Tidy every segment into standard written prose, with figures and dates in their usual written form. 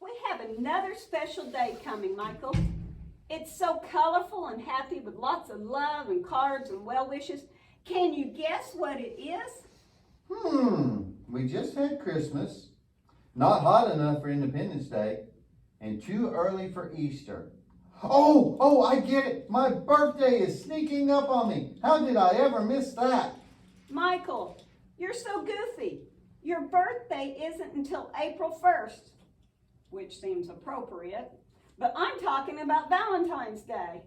We have another special day coming, Michael. It's so colorful and happy with lots of love and cards and well wishes. Can you guess what it is? We just had Christmas, not hot enough for Independence Day, and too early for Easter. Oh, I get it. My birthday is sneaking up on me. How did I ever miss that? Michael, you're so goofy. Your birthday isn't until April 1st, which seems appropriate, but I'm talking about Valentine's Day.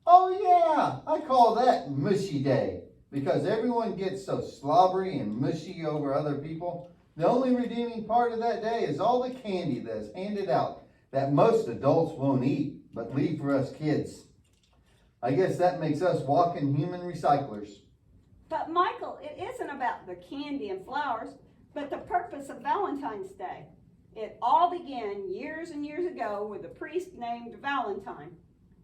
Oh yeah, I call that Mushy Day because everyone gets so slobbery and mushy over other people. The only redeeming part of that day is all the candy that's handed out that most adults won't eat but leave for us kids. I guess that makes us walking human recyclers. But Michael, it isn't about the candy and flowers, but the purpose of Valentine's Day. It all began years and years ago with a priest named Valentine.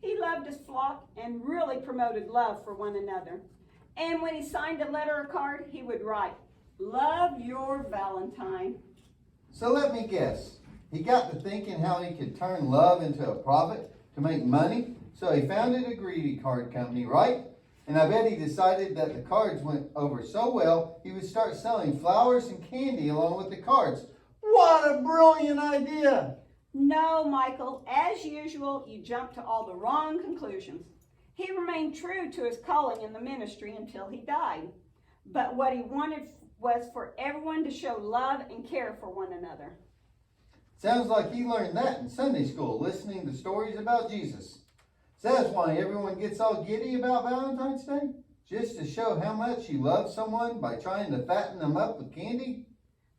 He loved his flock and really promoted love for one another. And when he signed a letter or card, he would write, "Love your Valentine." So let me guess. He got to thinking how he could turn love into a profit to make money, so he founded a greeting card company, right? And I bet he decided that the cards went over so well, he would start selling flowers and candy along with the cards. What a brilliant idea! No, Michael, as usual, you jumped to all the wrong conclusions. He remained true to his calling in the ministry until he died. But what he wanted was for everyone to show love and care for one another. Sounds like he learned that in Sunday school, listening to stories about Jesus. So that's why everyone gets all giddy about Valentine's Day? Just to show how much you love someone by trying to fatten them up with candy?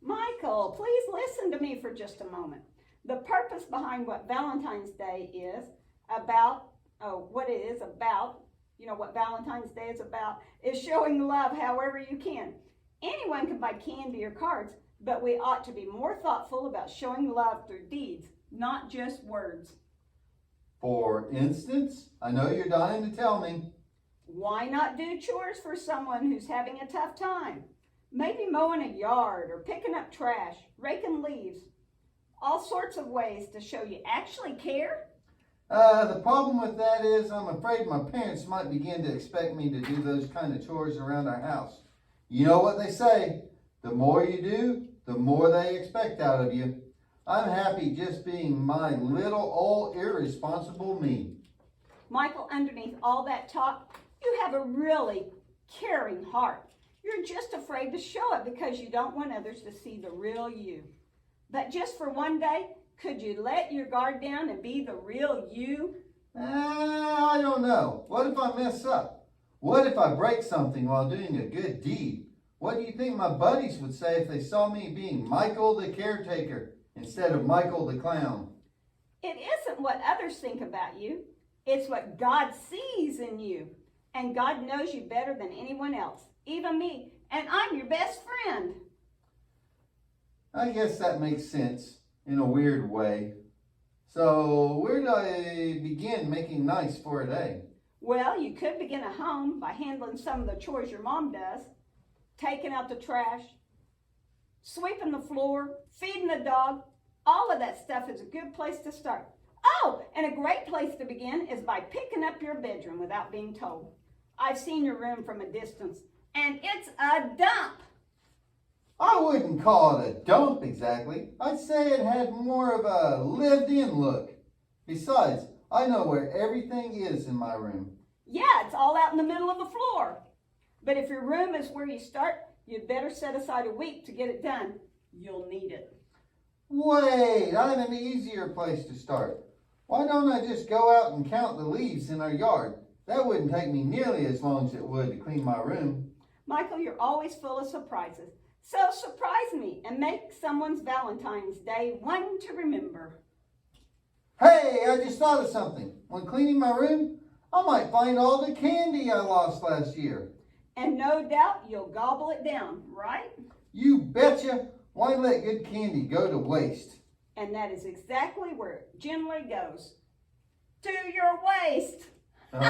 Michael, please listen to me for just a moment. The purpose behind what Valentine's Day is about, what Valentine's Day is about, is showing love however you can. Anyone can buy candy or cards, but we ought to be more thoughtful about showing love through deeds, not just words. For instance, I know you're dying to tell me. Why not do chores for someone who's having a tough time? Maybe mowing a yard or picking up trash, raking leaves. All sorts of ways to show you actually care. The problem with that is I'm afraid my parents might begin to expect me to do those kind of chores around our house. You know what they say, the more you do, the more they expect out of you. I'm happy just being my little old irresponsible me. Michael, underneath all that talk, you have a really caring heart. You're just afraid to show it because you don't want others to see the real you. But just for one day, could you let your guard down and be the real you? I don't know. What if I mess up? What if I break something while doing a good deed? What do you think my buddies would say if they saw me being Michael the caretaker instead of Michael the clown? It isn't what others think about you. It's what God sees in you. And God knows you better than anyone else, even me. And I'm your best friend. I guess that makes sense in a weird way. So where do I begin making nice for a day? Well, you could begin at home by handling some of the chores your mom does. Taking out the trash, sweeping the floor, feeding the dog. All of that stuff is a good place to start. Oh, and a great place to begin is by picking up your bedroom without being told. I've seen your room from a distance, and it's a dump. I wouldn't call it a dump exactly. I'd say it had more of a lived-in look. Besides, I know where everything is in my room. Yeah, it's all out in the middle of the floor. But if your room is where you start, you'd better set aside a week to get it done. You'll need it. Wait, I have an easier place to start. Why don't I just go out and count the leaves in our yard? That wouldn't take me nearly as long as it would to clean my room. Michael, you're always full of surprises. So surprise me and make someone's Valentine's Day one to remember. Hey, I just thought of something. When cleaning my room, I might find all the candy I lost last year. And no doubt you'll gobble it down, right? You betcha. Why let good candy go to waste? And that is exactly where it generally goes. To your waist. Oh.